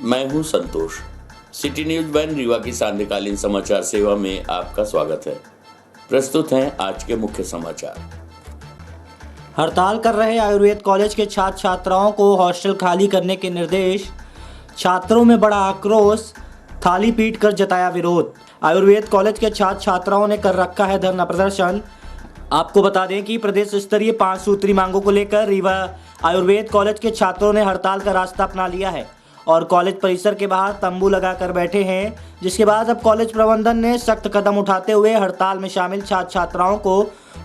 मैं हूं संतोष। City news one Rewa की सांध्यकालीन समाचार सेवा में आपका स्वागत है। प्रस्तुत हैं आज के मुख्य समाचार। हड़ताल कर रहे आयुर्वेद कॉलेज के छात्र छात्राओं को हॉस्टल खाली करने के निर्देश। छात्रों में बड़ा आक्रोश, थाली पीट कर जताया विरोध। आयुर्वेद कॉलेज के छात्र छात्राओं ने कर रखा है धरना प्रदर्शन। आपको बता दें कि प्रदेश स्तरीय 5 सूत्री मांगों को लेकर रीवा आयुर्वेद कॉलेज के छात्रों ने हड़ताल का रास्ता अपना लिया है और कॉलेज परिसर के बाहर तंबू लगाकर बैठे हैं, जिसके बाद अब कॉलेज प्रबंधन ने सख्त कदम उठाते हुए हड़ताल में शामिल छात्र छात्राओं को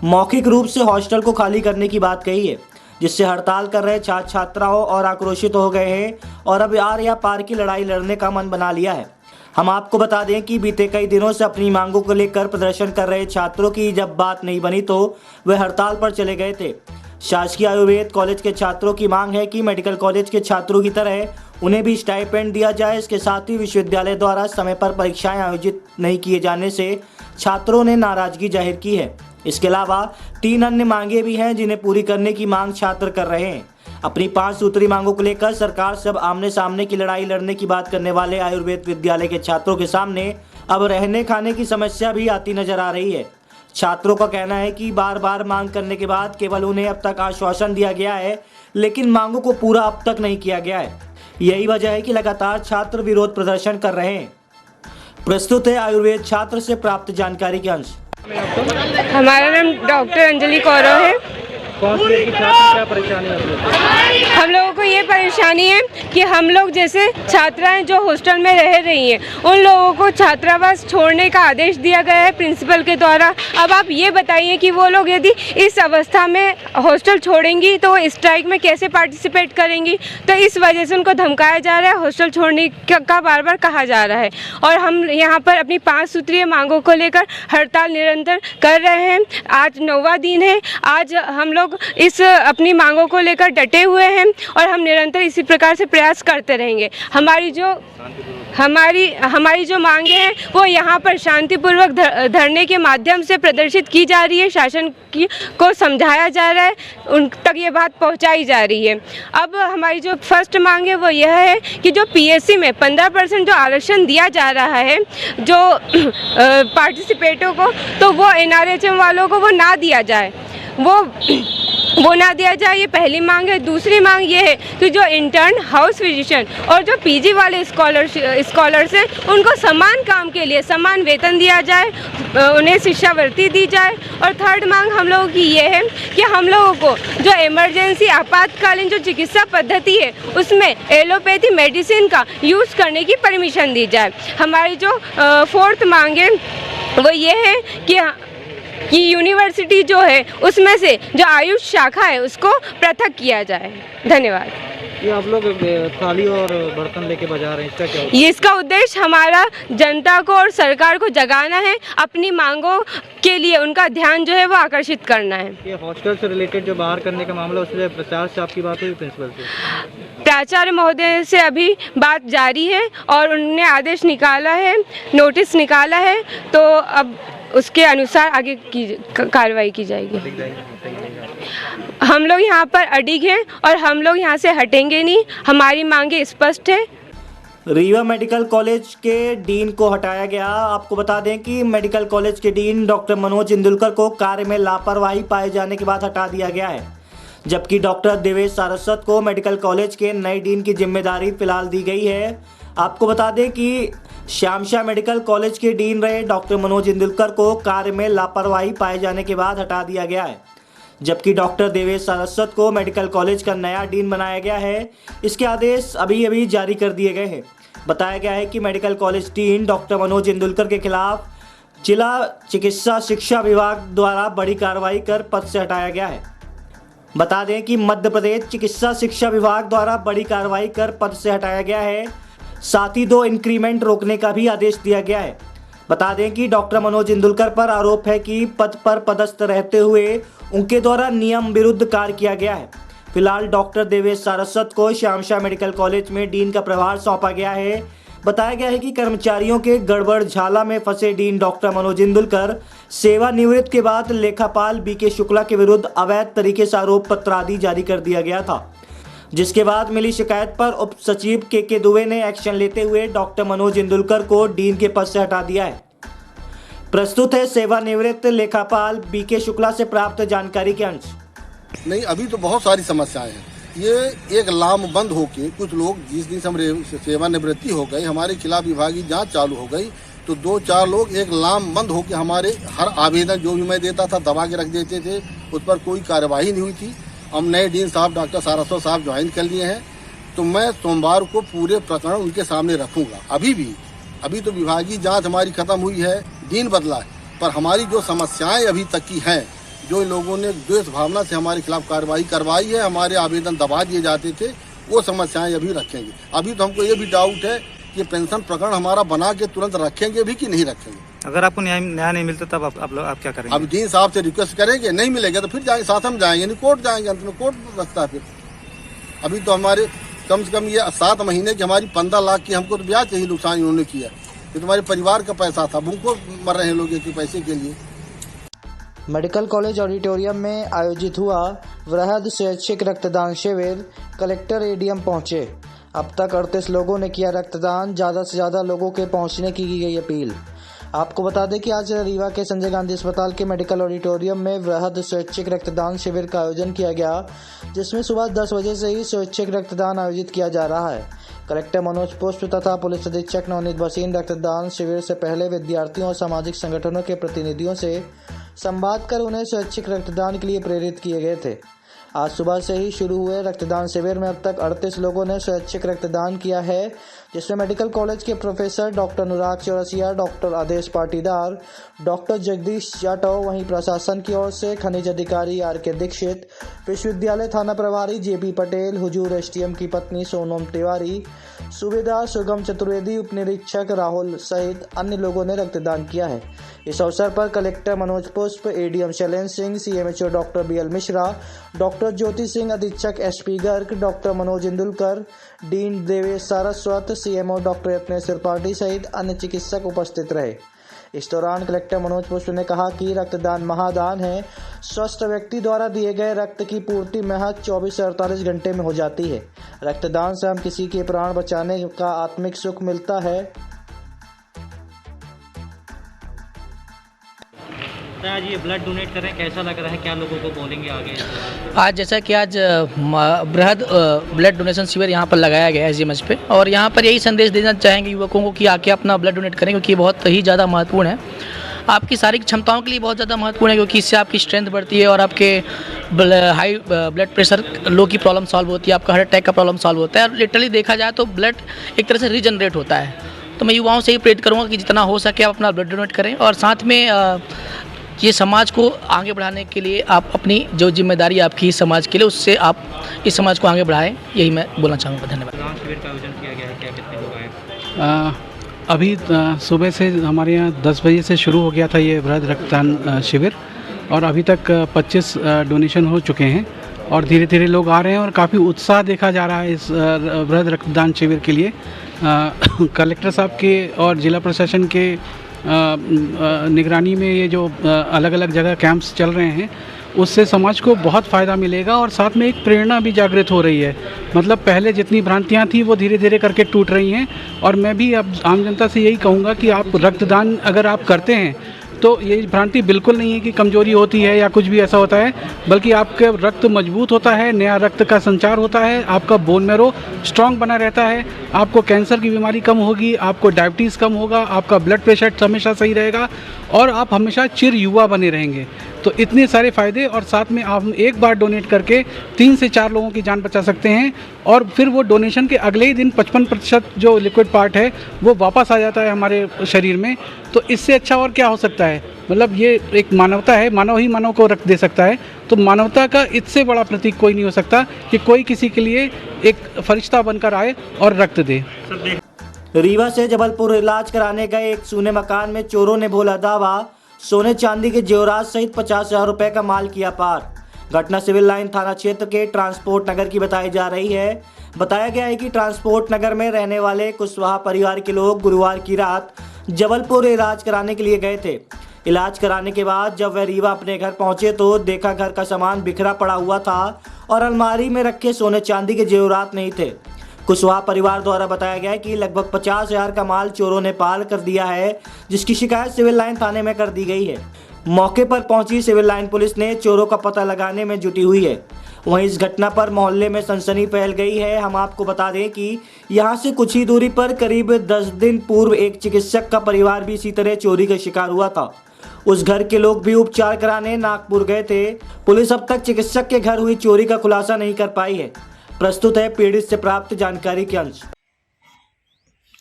मौखिक रूप से हॉस्टल को खाली करने की बात कही है, जिससे हड़ताल कर रहे छात्र छात्राओं और आक्रोशित हो गए हैं और अब आर या पार की लड़ाई लड़ने का मन बना लिया है। हम आपको बता दें कि बीते कई दिनों से अपनी मांगों को लेकर प्रदर्शन कर रहे छात्रों की जब बात नहीं बनी तो वे हड़ताल पर चले गए थे। शासकीय आयुर्वेद कॉलेज के छात्रों की मांग है कि मेडिकल कॉलेज के छात्रों की तरह उन्हें भी स्टाइपेंड दिया जाए। इसके साथ ही विश्वविद्यालय द्वारा समय पर परीक्षाएं आयोजित नहीं किए जाने से छात्रों ने नाराजगी जाहिर की है। इसके अलावा 3 अन्य मांगे भी हैं जिन्हें पूरी करने की मांग छात्र कर रहे हैं। अपनी 5 सूत्री मांगों को लेकर सरकार से अब आमने सामने की लड़ाई लड़ने की बात करने वाले आयुर्वेद विद्यालय के छात्रों के सामने अब रहने खाने की समस्या भी आती नजर आ रही है। छात्रों का कहना है कि बार बार मांग करने के बाद केवल उन्हें अब तक आश्वासन दिया गया है, लेकिन मांगों को पूरा अब तक नहीं किया गया है। यही वजह है कि लगातार छात्र विरोध प्रदर्शन कर रहे हैं। प्रस्तुत है आयुर्वेद छात्र से प्राप्त जानकारी के अंश। हमारा नाम डॉक्टर अंजलि कौरव है। कौन सी की छात्र क्या परेशानी है? हम लोगों को ये परेशानी है कि हम लोग जैसे छात्राएं जो हॉस्टल में रह रही हैं उन लोगों को छात्रावास छोड़ने का आदेश दिया गया है प्रिंसिपल के द्वारा। अब आप ये बताइए कि वो लोग यदि इस अवस्था में हॉस्टल छोड़ेंगी तो वो स्ट्राइक में कैसे पार्टिसिपेट करेंगी। तो इस वजह से उनको धमकाया जा रहा है, हॉस्टल छोड़ने का बार बार कहा जा रहा है। और हम यहाँ पर अपनी 5 सूत्रीय मांगों को लेकर हड़ताल निरंतर कर रहे हैं। आज 9वां दिन है। आज हम लोग इस अपनी मांगों को लेकर डटे हुए हैं और हम निरंतर इसी प्रकार से प्रयास करते रहेंगे। हमारी जो मांगे हैं वो यहाँ पर शांतिपूर्वक धरने के माध्यम से प्रदर्शित की जा रही है। शासन को समझाया जा रहा है, उन तक ये बात पहुँचाई जा रही है। अब हमारी जो फर्स्ट मांग है वो यह है कि जो पीएससी में 15% जो आरक्षण दिया जा रहा है जो पार्टिसिपेटों को, तो वो एनआरएचएम वालों को वो ना दिया जाए, वो ना दिया जाए। ये पहली मांग है। दूसरी मांग ये है कि जो इंटर्न, हाउस फिजिशियन और जो पीजी वाले स्कॉलर्स हैं उनको समान काम के लिए समान वेतन दिया जाए, उन्हें शिक्षावृत्ति दी जाए। और थर्ड मांग हम लोगों की ये है कि हम लोगों को जो इमरजेंसी आपातकालीन जो चिकित्सा पद्धति है उसमें एलोपैथी मेडिसिन का यूज़ करने की परमिशन दी जाए। हमारी जो 4th मांग है वो ये है कि यूनिवर्सिटी जो है उसमें से जो आयुष शाखा है उसको पृथक किया जाए। धन्यवाद। ये आप लोग थाली और बर्तन लेके बजा रहे हैं, इसका क्या? ये इसका उद्देश्य हमारा जनता को और सरकार को जगाना है, अपनी मांगों के लिए उनका ध्यान जो है वो आकर्षित करना है। ये हॉस्टल से रिलेटेड जो बाहर करने का मामला, उससे प्राचार्य से आपकी बात हुई प्रिंसिपल से? प्राचार्य महोदय से अभी बात जारी है और उन्होंने आदेश निकाला है, नोटिस निकाला है, तो अब उसके अनुसार आगे की कार्रवाई की जाएगी। हम लोग यहाँ पर अडिग हैं और हम लोग यहाँ से हटेंगे नहीं। हमारी मांगे स्पष्ट है। रीवा मेडिकल कॉलेज के डीन को हटाया गया। आपको बता दें कि मेडिकल कॉलेज के डीन डॉक्टर मनोज इंदुलकर को कार्य में लापरवाही पाए जाने के बाद हटा दिया गया है, जबकि डॉक्टर देवेश सारस्वत को मेडिकल कॉलेज के नए डीन की जिम्मेदारी फिलहाल दी गई है। आपको बता दें कि श्यामशाह मेडिकल कॉलेज के डीन रहे डॉक्टर मनोज इंदुलकर को कार्य में लापरवाही पाए जाने के बाद हटा दिया गया है, जबकि डॉक्टर देवेश सारस्वत को मेडिकल कॉलेज का नया डीन बनाया गया है। इसके आदेश अभी जारी कर दिए गए हैं। बताया गया है कि medical college dean doctor Manoj Indulkar के खिलाफ जिला चिकित्सा शिक्षा विभाग द्वारा बड़ी कार्रवाई कर पद से हटाया गया है। बता दें कि मध्य प्रदेश चिकित्सा शिक्षा विभाग द्वारा बड़ी कार्रवाई कर पद से हटाया गया है। साथ ही 2 इंक्रीमेंट रोकने का भी आदेश दिया गया है। बता दें कि डॉक्टर मनोज इंदुलकर पर आरोप है कि पद पर पदस्थ रहते हुए उनके द्वारा नियम विरुद्ध कार्य किया गया है। फिलहाल डॉक्टर देवेश सारस्वत को श्यामशाह मेडिकल कॉलेज में डीन का प्रभार सौंपा गया है। बताया गया है कि कर्मचारियों के गड़बड़ झाला में फंसे डीन डॉक्टर मनोज इंदुलकर सेवानिवृत्त के बाद लेखापाल बीके शुक्ला के विरुद्ध अवैध तरीके से आरोप पत्र आदि जारी कर दिया गया था। जिसके बाद मिली शिकायत पर उप सचिव के दुबे ने एक्शन लेते हुए डॉक्टर मनोज इंदुलकर को डीन के पद से हटा दिया है। प्रस्तुत है सेवानिवृत्त लेखापाल बीके शुक्ला से प्राप्त जानकारी के अंश। नहीं, अभी तो बहुत सारी समस्याएं हैं। ये एक लामबंद होके कुछ लोग जिस दिन से हम सेवानिवृत्ति हो गई, हमारे खिलाफ विभागीय जांच चालू हो गई, तो 2-4 लोग एक लामबंद होके हमारे हर आवेदन जो भी मैं देता था दबा के रख देते थे, उस पर कोई कार्यवाही नहीं हुई थी। हम नए डीन साहब डॉक्टर सारस्वत साहब ज्वाइन कर लिए हैं, तो मैं सोमवार को पूरे प्रकरण उनके सामने रखूंगा। अभी तो विभागीय जांच हमारी खत्म हुई है, डीन बदला है, पर हमारी जो समस्याएं अभी तक की हैं, जो लोगों ने द्वेष भावना से हमारे खिलाफ कार्रवाई करवाई है, हमारे आवेदन दबा दिए जाते थे, वो समस्याएं अभी रखेंगे। अभी तो हमको ये भी डाउट है कि पेंशन प्रकरण हमारा बना के तुरंत रखेंगे भी कि नहीं रखेंगे। अगर आपको न्याय नहीं मिलता तब आप क्या करेंगे? अब डीन साहब से रिक्वेस्ट करेंगे, नहीं मिलेगा तो फिर जाएंगे, साथ हम जाएंगे, नहीं कोर्ट जाएंगे, अंत में कोर्ट बचता है। फिर अभी तो हमारे कम से कम ये 7 महीने की हमारी 15 लाख की हमको तो ब्याज चाहिए, नुकसान इन्होंने किया। ये तुम्हारे परिवार का पैसा था, उनको मर रहे हैं लोग एक पैसे के लिए। मेडिकल कॉलेज ऑडिटोरियम में आयोजित हुआ वृहद स्वैच्छिक रक्तदान शिविर। कलेक्टर एडीएम पहुंचे। अब तक 38 लोगों ने किया रक्तदान। ज़्यादा से ज़्यादा लोगों के पहुंचने की गई अपील। आपको बता दें कि आज रीवा के संजय गांधी अस्पताल के मेडिकल ऑडिटोरियम में वृहद स्वैच्छिक रक्तदान शिविर का आयोजन किया गया, जिसमें सुबह 10 बजे से ही स्वैच्छिक रक्तदान आयोजित किया जा रहा है। कलेक्टर मनोज पुष्प तथा पुलिस अधीक्षक नवनीत भसीन रक्तदान शिविर से पहले विद्यार्थियों और सामाजिक संगठनों के प्रतिनिधियों से संवाद कर उन्हें स्वैच्छिक रक्तदान के लिए प्रेरित किए गए थे। आज सुबह से ही शुरू हुए रक्तदान शिविर में अब तक 38 लोगों ने स्वैच्छिक रक्तदान किया है, जिसमें मेडिकल कॉलेज के प्रोफेसर डॉक्टर अनुराग चौरसिया, डॉक्टर आदेश पाटीदार, डॉक्टर जगदीश जाटव, वहीं प्रशासन की ओर से खनिज अधिकारी आर.के. दीक्षित, विश्वविद्यालय थाना प्रभारी जे.पी. पटेल, हुजूर एसडीएम की पत्नी सोनम तिवारी, सूबेदार सुगम चतुर्वेदी, उपनिरीक्षक राहुल सहित अन्य लोगों ने रक्तदान किया है। इस अवसर पर collector Manoj Pushp, ADM Shailendra Singh, CMHO doctor BL Mishra, doctor Jyoti Singh, अधीक्षक SP Garg, doctor Manoj Indulkar, dean Devesh Saraswat, CMO doctor Yatnesh Tripathi सहित अन्य चिकित्सक उपस्थित रहे। इस दौरान कलेक्टर मनोज पुष्प ने कहा कि रक्तदान महादान है। स्वस्थ व्यक्ति द्वारा दिए गए रक्त की पूर्ति महज 24 से 48 घंटे में हो जाती है। रक्तदान से हम किसी के प्राण बचाने का आत्मिक सुख मिलता है। आज ये ब्लड डोनेट कर रहे हैं, कैसा लग रहा है? क्या लोगों को बोलेंगे आगे? आज जैसा कि आज बृहद ब्लड डोनेशन शिविर यहाँ पर लगाया गया है एसजीएमएच पे, और यहाँ पर यही संदेश देना चाहेंगे युवकों को कि आके अपना ब्लड डोनेट करें, क्योंकि ये बहुत ही ज़्यादा महत्वपूर्ण है। आपकी शारीरिक क्षमताओं के लिए बहुत ज़्यादा महत्वपूर्ण है, क्योंकि इससे आपकी स्ट्रेंथ बढ़ती है और आपके हाई ब्लड प्रेशर लो की प्रॉब्लम सॉल्व होती है, आपका हार्ट अटैक का प्रॉब्लम सॉल्व होता है। और लिटरली देखा जाए तो ब्लड एक तरह से रीजनरेट होता है। तो मैं युवाओं से ही प्रेरित करूँगा कि जितना हो सके आप अपना ब्लड डोनेट करें, और साथ में ये समाज को आगे बढ़ाने के लिए आप अपनी जो जिम्मेदारी आपकी समाज के लिए, उससे आप इस समाज को आगे बढ़ाएं, यही मैं बोलना चाहूँगा। धन्यवाद। रक्तदान शिविर का आयोजन किया गया है, क्या कितने लोग आए? अभी सुबह से हमारे यहाँ 10 बजे से शुरू हो गया था ये बृहद रक्तदान शिविर, और अभी तक 25 डोनेशन हो चुके हैं, और धीरे धीरे लोग आ रहे हैं और काफ़ी उत्साह देखा जा रहा है इस बृहद रक्तदान शिविर के लिए। कलेक्टर साहब के और जिला प्रशासन के निगरानी में ये जो अलग अलग जगह कैंप्स चल रहे हैं, उससे समाज को बहुत फ़ायदा मिलेगा, और साथ में एक प्रेरणा भी जागृत हो रही है। मतलब पहले जितनी भ्रांतियां थी वो धीरे धीरे करके टूट रही हैं, और मैं भी अब आम जनता से यही कहूँगा कि आप रक्तदान अगर आप करते हैं तो ये भ्रांति बिल्कुल नहीं है कि कमजोरी होती है या कुछ भी ऐसा होता है, बल्कि आपका रक्त मजबूत होता है, नया रक्त का संचार होता है, आपका बोन मैरो स्ट्रांग बना रहता है, आपको कैंसर की बीमारी कम होगी, आपको डायबिटीज़ कम होगा, आपका ब्लड प्रेशर हमेशा सही रहेगा, और आप हमेशा चिर युवा बने रहेंगे। तो इतने सारे फ़ायदे, और साथ में आप एक बार डोनेट करके 3 से 4 लोगों की जान बचा सकते हैं, और फिर वो डोनेशन के अगले ही दिन 55% जो लिक्विड पार्ट है वो वापस आ जाता है हमारे शरीर में। तो इससे अच्छा और क्या हो सकता है? मतलब ये एक मानवता है, मानव ही मानव को रक्त दे सकता है। तो मानवता का इससे बड़ा प्रतीक कोई नहीं हो सकता कि कोई किसी के लिए एक फरिश्ता बनकर आए और रक्त दे। रीवा से जबलपुर इलाज कराने गए एक सूने मकान में चोरों ने बोला दावा, सोने चांदी के जेवरात सहित 50,000 रुपए का माल किया पार। घटना सिविल लाइन थाना क्षेत्र के ट्रांसपोर्ट नगर की बताई जा रही है। बताया गया है कि ट्रांसपोर्ट नगर में रहने वाले कुशवाहा परिवार के लोग गुरुवार की रात जबलपुर इलाज कराने के लिए गए थे। इलाज कराने के बाद जब वह रीवा अपने घर पहुंचे तो देखा घर का सामान बिखरा पड़ा हुआ था और अलमारी में रखे सोने चांदी के जेवरात नहीं थे। कुशवाहा परिवार द्वारा बताया गया है कि लगभग 50,000 का माल चोरों ने पाल कर दिया है, जिसकी शिकायत सिविल लाइन थाने में कर दी गई है। मौके पर पहुंची सिविल लाइन पुलिस ने चोरों का पता लगाने में जुटी हुई है। वहीं इस घटना पर मोहल्ले में सनसनी फैल गई है। हम आपको बता दें कि यहां से कुछ ही दूरी पर करीब 10 दिन पूर्व एक चिकित्सक का परिवार भी इसी तरह चोरी का शिकार हुआ था। उस घर के लोग भी उपचार कराने नागपुर गए थे। पुलिस अब तक चिकित्सक के घर हुई चोरी का खुलासा नहीं कर पाई है। प्रस्तुत है पीड़ित से प्राप्त जानकारी के अंश।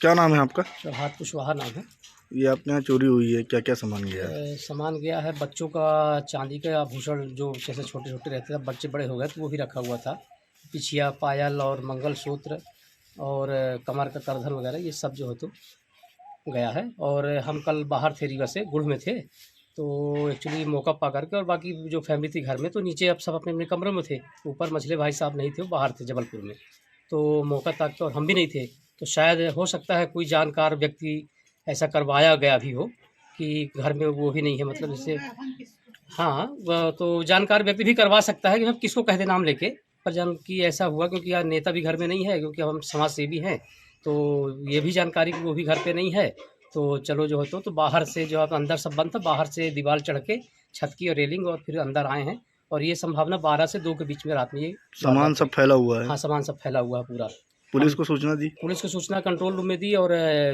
क्या नाम है आपका? प्रभात कुशवाहा नाम है। ये आपके यहाँ चोरी हुई है, क्या क्या सामान गया है? सामान गया है बच्चों का चांदी का आभूषण, जो जैसे छोटे छोटे रहते थे, बच्चे बड़े हो गए तो वो भी रखा हुआ था। पिछिया, पायल और मंगलसूत्र और कमर का करधन वगैरह ये सब जो है तो गया है। और हम कल बाहर थे, रीवा से गुड़ में थे, तो एक्चुअली मौका पा करके और बाकी जो फैमिली थी घर में, तो नीचे अब सब अपने अपने कमरों में थे। ऊपर मछले भाई साहब नहीं थे, वो बाहर थे जबलपुर में, तो मौका तक और हम भी नहीं थे। तो शायद हो सकता है कोई जानकार व्यक्ति ऐसा करवाया गया भी हो कि घर में वो भी नहीं है, मतलब जैसे हाँ, तो जानकार व्यक्ति भी करवा सकता है कि हम किसको कहते नाम लेके, पर जब कि ऐसा हुआ क्योंकि यार नेता भी घर में नहीं है, क्योंकि हम समाज सेवी हैं, तो ये भी जानकारी कि वो भी घर पे नहीं है। तो चलो जो है तो बाहर से जो है अंदर सब बंद था, बाहर से दीवार चढ़ के छत की और रेलिंग और फिर अंदर आए हैं। और ये संभावना 12 से 2 के बीच में रात में ये सामान सब फैला हुआ है। हाँ, सामान सब फैला हुआ है पूरा। पुलिस को सूचना दी? पुलिस को सूचना कंट्रोल रूम में दी और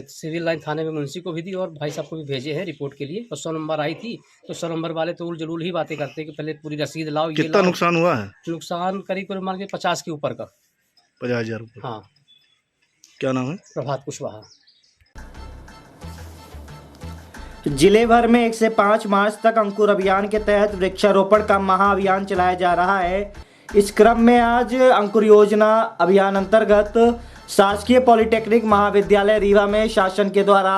सिविल लाइन थाने में मुंशी को भी दी और भाई साहब को भी भेजे हैं रिपोर्ट के लिए। और 100 नंबर आई थी, तो 100 नंबर वाले तो उल ही बातें करते कि पहले पूरी रसीद लाओ। कितना नुकसान हुआ है? नुकसान करीब मान के 50 के ऊपर का। 50,000 रुपये। हाँ। क्या नाम है? प्रभात कुशवाहा। जिले भर में 1 से 5 मार्च तक अंकुर अभियान के तहत वृक्षारोपण का महाअभियान चलाया जा रहा है। इस क्रम में आज अंकुर योजना अभियान अंतर्गत शासकीय पॉलिटेक्निक महाविद्यालय रीवा में शासन के द्वारा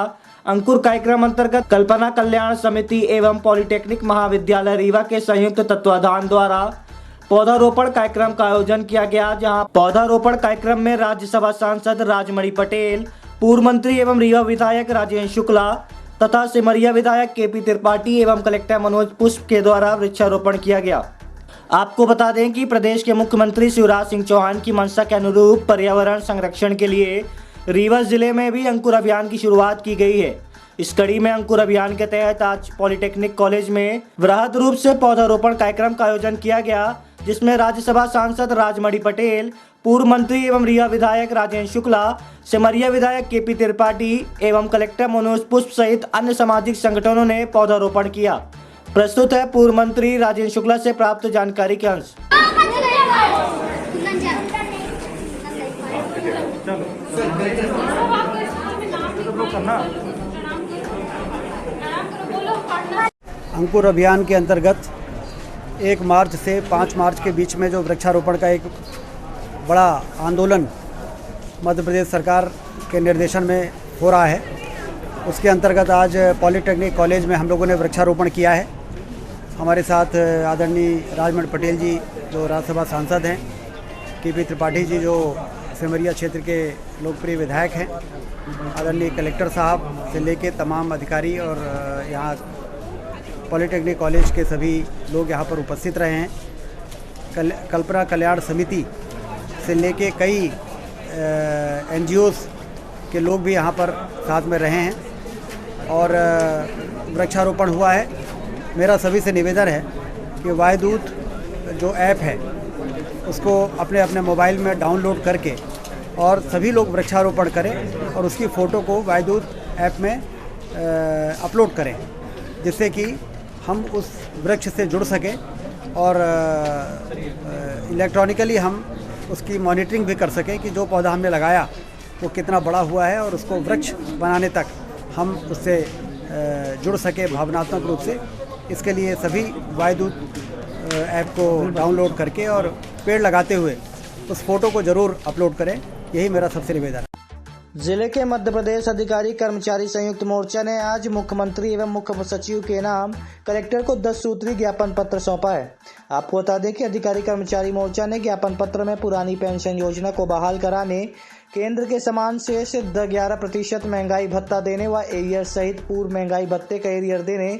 अंकुर कार्यक्रम अंतर्गत कल्पना कल्याण समिति एवं पॉलिटेक्निक महाविद्यालय रीवा के संयुक्त तत्वाधान द्वारा पौधारोपण कार्यक्रम का आयोजन किया गया, जहां पौधारोपण कार्यक्रम में राज्यसभा सांसद राजमणि पटेल, पूर्व मंत्री एवं रीवा विधायक राजेंद्र शुक्ला तथा सिमरिया विधायक केपी त्रिपाठी एवं कलेक्टर मनोज पुष्प के द्वारा वृक्षारोपण किया गया। आपको बता दें कि प्रदेश के मुख्यमंत्री शिवराज सिंह चौहान की मंशा के अनुरूप पर्यावरण संरक्षण के लिए रीवा जिले में भी अंकुर अभियान की शुरुआत की गई है। इस कड़ी में अंकुर अभियान के तहत आज पॉलिटेक्निक कॉलेज में वृहद रूप से पौधारोपण कार्यक्रम का आयोजन किया गया, जिसमें राज्यसभा सांसद राजमणि पटेल, पूर्व मंत्री एवं रीवा विधायक राजेंद्र शुक्ला, सिमरिया विधायक केपी त्रिपाठी एवं कलेक्टर मनोज पुष्प सहित अन्य सामाजिक संगठनों ने पौधारोपण किया। प्रस्तुत है पूर्व मंत्री राजेंद्र शुक्ला से प्राप्त जानकारी के अंश। अंकुर अभियान के अंतर्गत 1 मार्च से 5 मार्च के बीच में जो वृक्षारोपण का एक बड़ा आंदोलन मध्य प्रदेश सरकार के निर्देशन में हो रहा है, उसके अंतर्गत आज पॉलिटेक्निक कॉलेज में हम लोगों ने वृक्षारोपण किया है। हमारे साथ आदरणीय राजमणि पटेल जी जो राज्यसभा सांसद हैं, केपी त्रिपाठी जी जो सिमरिया क्षेत्र के लोकप्रिय विधायक हैं, आदरणीय कलेक्टर साहब से लेके तमाम अधिकारी और यहाँ पॉलिटेक्निक कॉलेज के सभी लोग यहाँ पर उपस्थित रहे हैं। कल्पना कल्याण समिति से लेके कई NGOs के लोग भी यहाँ पर साथ में रहे हैं और वृक्षारोपण हुआ है। मेरा सभी से निवेदन है कि वायुदूत जो ऐप है उसको अपने अपने मोबाइल में डाउनलोड करके और सभी लोग वृक्षारोपण करें और उसकी फ़ोटो को वायुदूत ऐप में अपलोड करें, जिससे कि हम उस वृक्ष से जुड़ सकें और इलेक्ट्रॉनिकली हम उसकी मॉनिटरिंग भी कर सकें कि जो पौधा हमने लगाया वो कितना बड़ा हुआ है और उसको वृक्ष बनाने तक हम उससे जुड़ सके भावनात्मक रूप से। इसके लिए सभी वायुदूत ऐप को डाउनलोड करके और पेड़ लगाते हुए उस फोटो को ज़रूर अपलोड करें, यही मेरा सबसे निवेदन है। जिले के मध्य प्रदेश अधिकारी कर्मचारी संयुक्त मोर्चा ने आज मुख्यमंत्री एवं मुख्य सचिव के नाम कलेक्टर को 10 सूत्री ज्ञापन पत्र सौंपा है। आपको बता दें कि अधिकारी कर्मचारी मोर्चा ने ज्ञापन पत्र में पुरानी पेंशन योजना को बहाल कराने, केंद्र के समान शेष 11% महंगाई भत्ता देने व एरियर सहित पूर्व महंगाई भत्ते का एरियर देने,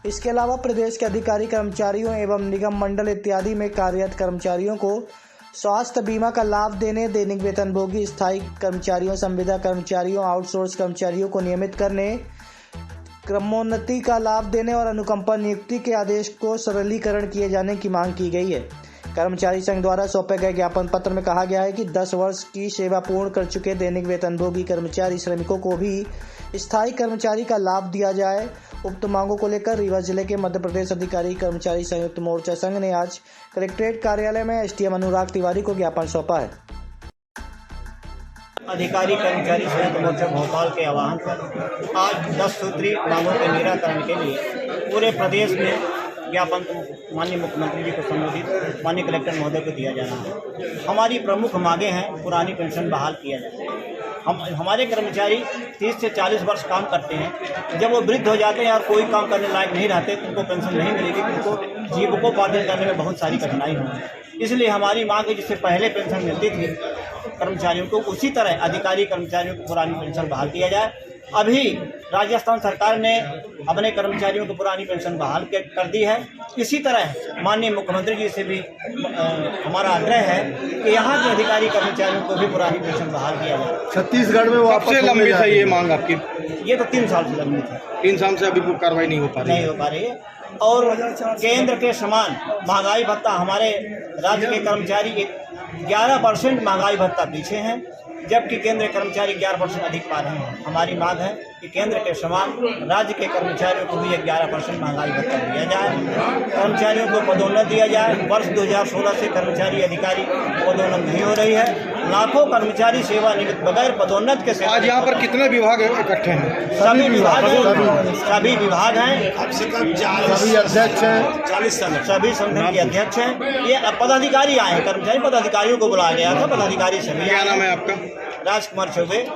इसके अलावा प्रदेश के अधिकारी कर्मचारियों एवं निगम मंडल इत्यादि में कार्यरत कर्मचारियों को स्वास्थ्य बीमा का लाभ देने, दैनिक वेतनभोगी स्थायी कर्मचारियों, संविदा कर्मचारियों, आउटसोर्स कर्मचारियों को नियमित करने, क्रमोन्नति का लाभ देने और अनुकंपा नियुक्ति के आदेश को सरलीकरण किए जाने की मांग की गई है। कर्मचारी संघ द्वारा सौंपे गए ज्ञापन पत्र में कहा गया है कि 10 वर्ष की सेवा पूर्ण कर चुके दैनिक वेतनभोगी कर्मचारी श्रमिकों को भी स्थायी कर्मचारी का लाभ दिया जाए। उक्त मांगों को लेकर रीवा जिले के मध्य प्रदेश अधिकारी कर्मचारी संयुक्त मोर्चा संघ ने आज कलेक्ट्रेट कार्यालय में एसडीएम अनुराग तिवारी को ज्ञापन सौंपा है। अधिकारी कर्मचारी संयुक्त मोर्चा भोपाल के आह्वान पर आज 10 सूत्री मांगों के निराकरण के लिए पूरे प्रदेश में ज्ञापन माननीय मुख्यमंत्री जी को संबोधित माननीय कलेक्टर महोदय को दिया जा रहा है। हमारी प्रमुख मांगें हैं, पुरानी पेंशन बहाल किया जाए। हमारे कर्मचारी 30 से 40 वर्ष काम करते हैं, जब वो वृद्ध हो जाते हैं और कोई काम करने लायक नहीं रहते तो उनको पेंशन नहीं मिलेगी, उनको जीविकोपार्जन करने में बहुत सारी कठिनाई होगी। इसलिए हमारी मांग है, जिससे पहले पेंशन मिलती थी कर्मचारियों को, उसी तरह अधिकारी कर्मचारियों को पुरानी पेंशन बहाल किया जाए। अभी राजस्थान सरकार ने अपने कर्मचारियों को पुरानी पेंशन बहाल कर दी है। इसी तरह माननीय मुख्यमंत्री जी से भी हमारा आग्रह है कि यहाँ के अधिकारी कर्मचारियों को भी पुरानी पेंशन बहाल किया जाए। छत्तीसगढ़ में वापस से लंबी है ये मांग आपकी? ये तो 3 साल से लंबी है। 3 साल से अभी कोई कार्रवाई नहीं हो पा रही है। और केंद्र के समान महंगाई भत्ता, हमारे राज्य के कर्मचारी 11% महंगाई भत्ता पीछे हैं, जबकि केंद्रीय कर्मचारी 11% अधिक पा रहे हैं। हमारी मांग है कि केंद्र के समान राज्य के कर्मचारियों को भी 11% महंगाई भत्ता दिया जाए, कर्मचारियों को पदोन्नत दिया जाए। वर्ष 2016 से कर्मचारी अधिकारी पदोन्नत नहीं हो रही है। लाखों कर्मचारी सेवानिवृत्त बगैर पदोन्नत के। आज यहाँ पर कितने विभाग इकट्ठे हैं? सभी विभाग हैं, सभी अध्यक्ष हैं, 40 सभी संगठन के अध्यक्ष हैं। ये पदाधिकारी आए हैं, कर्मचारी पदाधिकारियों को बुलाया गया था, पदाधिकारी सभी। क्या नाम है आपका? राजकुमार चौबे,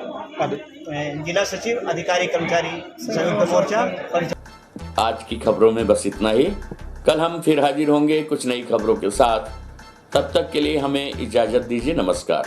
जिला सचिव अधिकारी कर्मचारी संयुक्त मोर्चा। आज की खबरों में बस इतना ही। कल हम फिर हाजिर होंगे कुछ नई खबरों के साथ। तब तक के लिए हमें इजाजत दीजिए। नमस्कार।